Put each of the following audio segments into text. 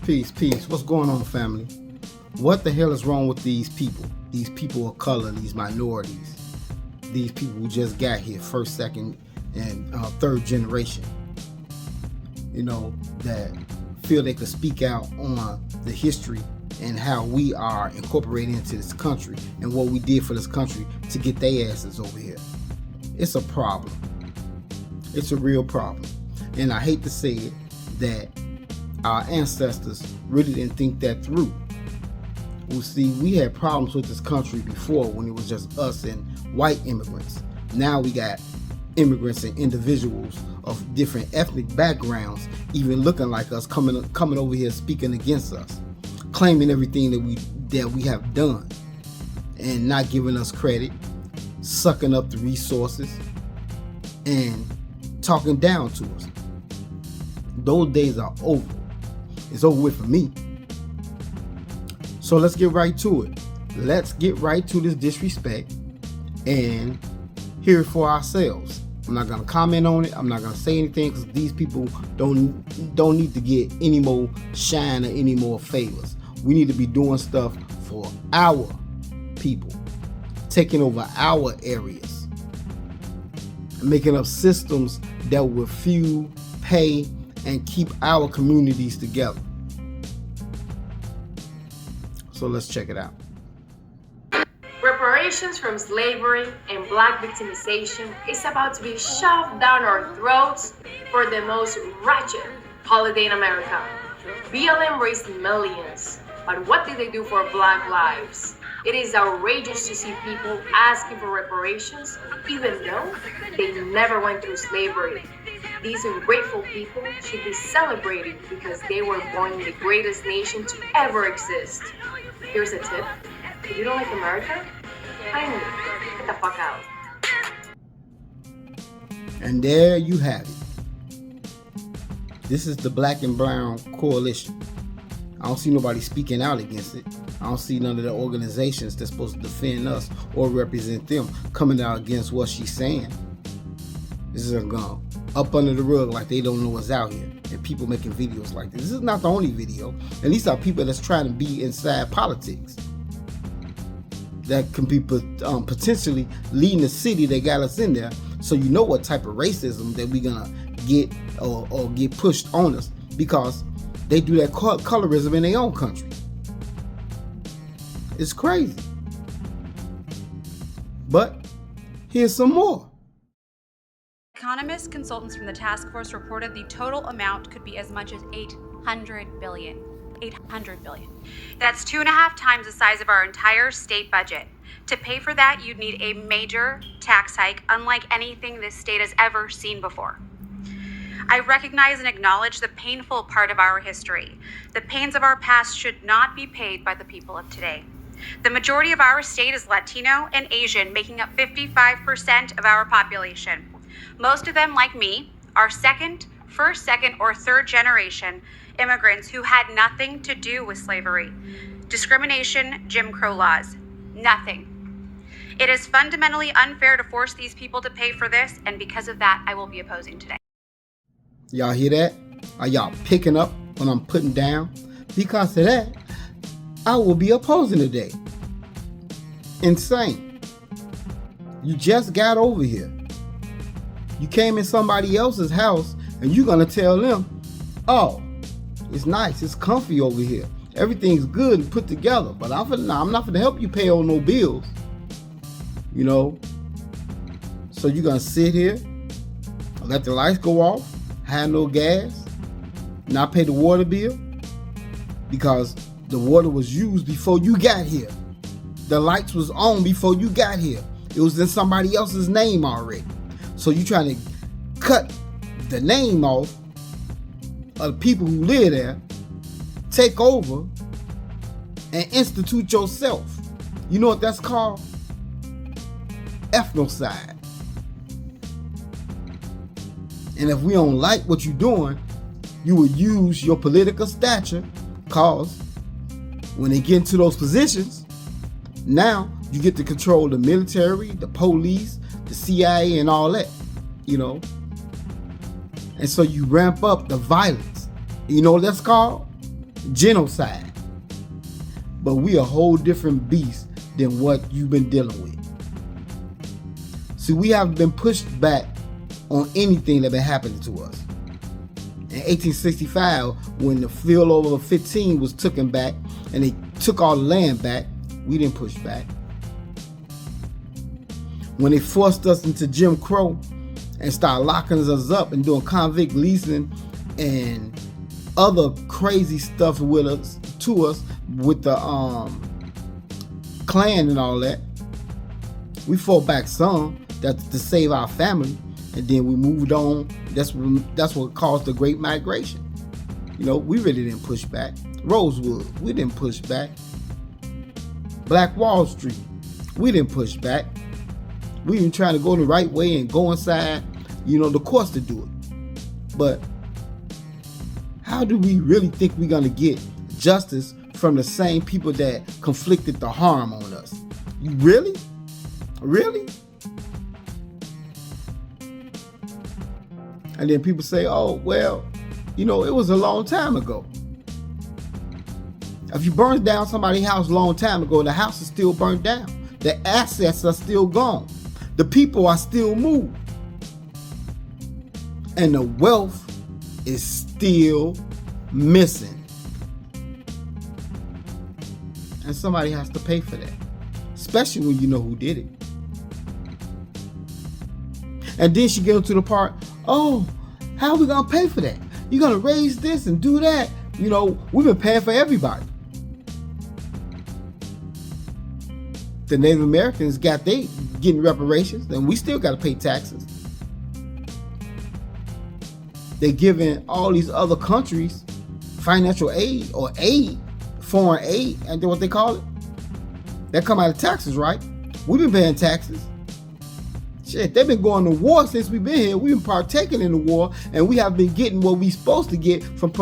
Peace, peace. What's going on, family? What the hell is wrong with these people? These people of color, these minorities, these people who just got here, first, second, and third generation, that feel they could speak out on the history and how we are incorporated into this country and what we did for this country to get their asses over here. It's a problem. It's a real problem. And I hate to say it, that our ancestors really didn't think that through. Well, see, we had problems with this country before when it was just us and white immigrants. Now we got immigrants and individuals of different ethnic backgrounds, even looking like us, coming over here speaking against us, claiming everything that we have done, and not giving us credit, sucking up the resources, and talking down to us. Those days are over. It's over with for me. So let's get right to it. Let's get right to this disrespect and hear it for ourselves. I'm not gonna comment on it. I'm not gonna say anything because these people don't need to get any more shine or any more favors. We need to be doing stuff for our people, taking over our areas, and making up systems that will fuel, pay, and keep our communities together. So let's check it out. Reparations from slavery and black victimization is about to be shoved down our throats for the most wretched holiday in America. BLM raised millions, but what did they do for black lives? It is outrageous to see people asking for reparations even though they never went through slavery. These ungrateful people should be celebrated because they were born in the greatest nation to ever exist. Here's a tip. If you don't like America, finally, get the fuck out. And there you have it. This is the Black and Brown Coalition. I don't see nobody speaking out against it. I don't see none of the organizations that's supposed to defend us or represent them coming out against what she's saying. This is gone up under the rug like they don't know what's out here. And people making videos like this. This is not the only video. And these are people that's trying to be inside politics. That can be potentially leading the city that got us in there. So you know what type of racism that we're gonna get or get pushed on us, because they do that colorism in their own country. It's crazy. But here's some more. Economist consultants from the task force reported the total amount could be as much as $800 billion. 800 billion. That's 2.5 times the size of our entire state budget. To pay for that, you'd need a major tax hike, unlike anything this state has ever seen before. I recognize and acknowledge the painful part of our history. The pains of our past should not be paid by the people of today. The majority of our state is Latino and Asian, making up 55% of our population. Most of them, like me, are first, second, or third generation immigrants who had nothing to do with slavery, discrimination, Jim Crow laws, nothing. It is fundamentally unfair to force these people to pay for this, and because of that, I will be opposing today. Y'all hear that? Are y'all picking up what I'm putting down? Because of that, I will be opposing today. Insane. You just got over here. You came in somebody else's house and you're gonna tell them, oh, it's nice, it's comfy over here. Everything's good and put together, but I'm not gonna help you pay on no bills. So you're gonna sit here, let the lights go off, have no gas, not pay the water bill, because the water was used before you got here. The lights was on before you got here. It was in somebody else's name already. So you trying to cut the name off of the people who live there, take over, and institute yourself. You know what that's called? Ethnocide. And if we don't like what you're doing, you will use your political stature, cause when they get into those positions, now you get to control the military, the police, the CIA, and all that, And so you ramp up the violence. You know what that's called? genocide. But we a whole different beast than what you've been dealing with. See, we haven't been pushed back on anything that been happening to us. In 1865, when the field over 15 was taken back and they took all the land back, we didn't push back. When they forced us into Jim Crow and started locking us up and doing convict leasing and other crazy stuff with us, with the Klan and all that, we fought back some to save our family, and then we moved on. That's what caused the Great Migration. You know, we really didn't push back. Rosewood, we didn't push back. Black Wall Street, we didn't push back. We been trying to go the right way and go inside, the courts to do it. But how do we really think we're gonna get justice from the same people that conflicted the harm on us? You really? Really? And then people say, oh, well, it was a long time ago. If you burn down somebody's house a long time ago, the house is still burned down. The assets are still gone. The people are still moved. And the wealth is still missing. And somebody has to pay for that, especially when you know who did it. And then she gets into the part, oh, how are we going to pay for that? You're going to raise this and do that. We've been paying for everybody. The Native Americans getting reparations, and we still got to pay taxes. They're giving all these other countries financial aid or aid, foreign aid, and what they call it. That come out of taxes, right? We've been paying taxes. Shit, they've been going to war since we've been here. We've been partaking in the war, and we have been getting what we're supposed to get from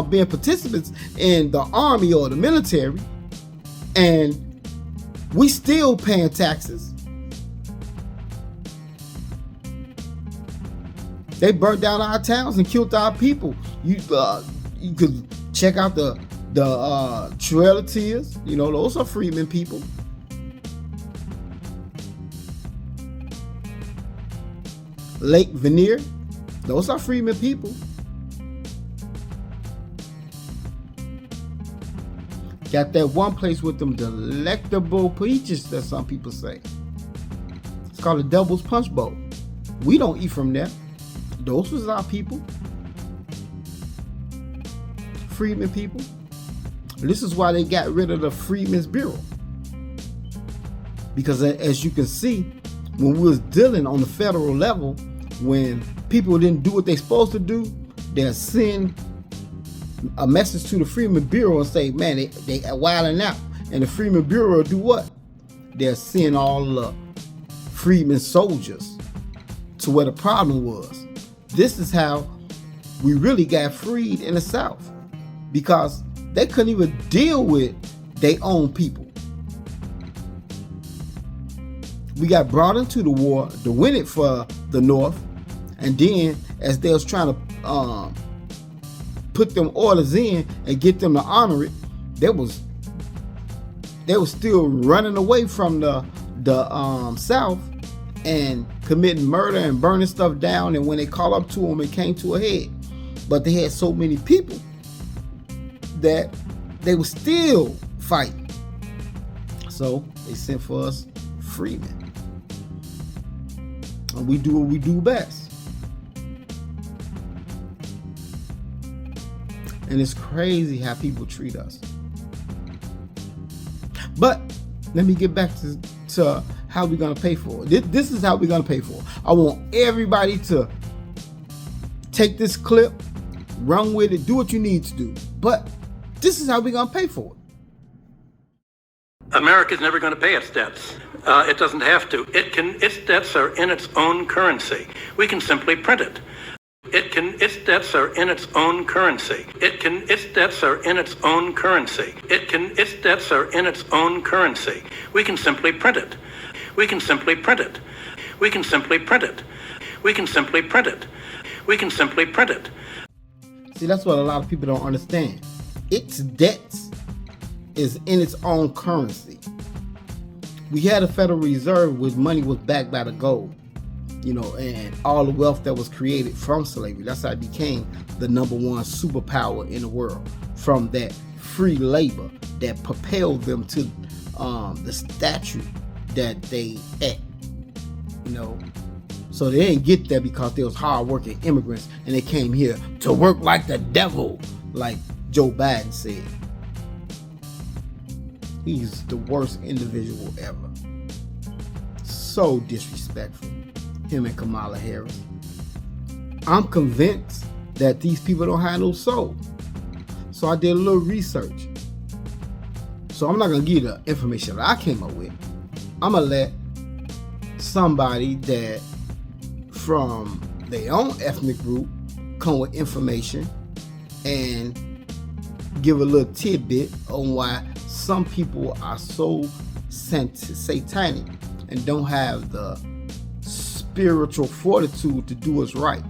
being participants in the army or the military, and we still paying taxes. They burnt down our towns and killed our people. You could check out the Trail of Tears. Those are freedmen people. Lake Veneer, those are freedmen people. Got that one place with them delectable peaches that some people say. It's called the Devil's Punch Bowl. We don't eat from there. Those was our people. Freedmen people. This is why they got rid of the Freedmen's Bureau. Because as you can see, when we was dealing on the federal level, when people didn't do what they supposed to do, they'll send a message to the Freedmen Bureau and say, man, they are wilding out. And the Freedmen Bureau will do what? They'll send all the freedmen soldiers to where the problem was. This is how we really got freed in the South, because they couldn't even deal with their own people. We got brought into the war to win it for the North, and then as they was trying to put them orders in and get them to honor it, they was still running away from the South and committing murder and burning stuff down. And when they called up to them, it came to a head. But they had so many people that they were still fighting. So they sent for us freedmen. And we do what we do best. And it's crazy how people treat us. But let me get back to how we're going to pay for it. This is how we're going to pay for it. I want everybody to take this clip, run with it, do what you need to do. But this is how we're going to pay for it. America's never going to pay its debts. It doesn't have to. Its debts are in its own currency. We can simply print it. Its debts are in its own currency. Its debts are in its own currency. Its debts are in its own currency. We can simply print it. We can simply print it. We can simply print it. We can simply print it. We can simply print it. See, that's what a lot of people don't understand. its debts is in its own currency. We had a Federal Reserve where money was backed by the gold, and all the wealth that was created from slavery. That's how it became the number one superpower in the world, from that free labor that propelled them to the statue that they at. So they didn't get there because they was hard-working immigrants and they came here to work like the devil, like Joe Biden said. He's the worst individual ever. So disrespectful, him and Kamala Harris. I'm convinced that these people don't have no soul. So I did a little research. So I'm not going to give you the information that I came up with. I'm going to let somebody that from their own ethnic group come with information and give a little tidbit on why some people are so satanic and don't have the spiritual fortitude to do what's right,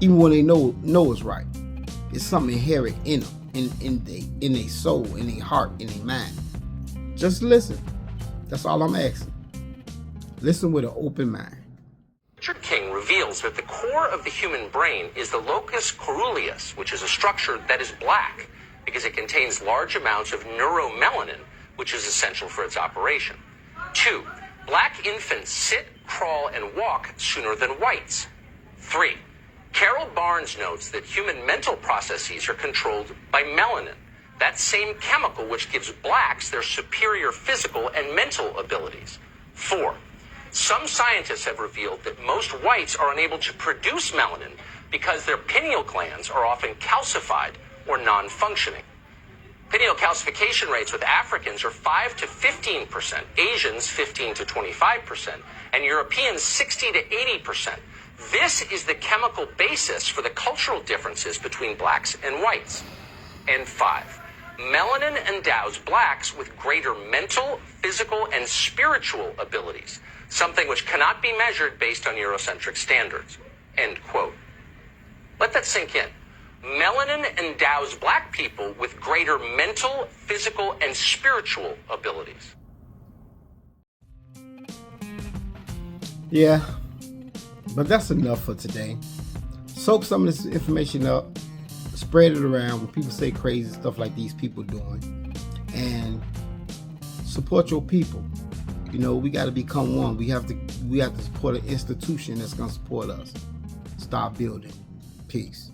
even when they know it's right. It's something inherent in them, in their soul, in their heart, in their mind. Just listen. That's all I'm asking. Listen with an open mind. Richard King reveals that the core of the human brain is the locus coeruleus, which is a structure that is black because it contains large amounts of neuromelanin, which is essential for its operation. 2, black infants sit, crawl, and walk sooner than whites. 3, Carol Barnes notes that human mental processes are controlled by melanin, that same chemical which gives blacks their superior physical and mental abilities. 4, some scientists have revealed that most whites are unable to produce melanin because their pineal glands are often calcified or non-functioning. Pineal calcification rates with Africans are 5 to 15%, Asians 15 to 25%, and Europeans 60 to 80%. This is the chemical basis for the cultural differences between blacks and whites. And 5, melanin endows blacks with greater mental, physical, and spiritual abilities, something which cannot be measured based on Eurocentric standards. End quote. Let that sink in. Melanin endows black people with greater mental, physical, and spiritual abilities. Yeah, but that's enough for today. Soak some of this information up, spread it around when people say crazy stuff like these people doing, and support your people. We got to become one. We have to support an institution that's going to support us. Start building. Peace.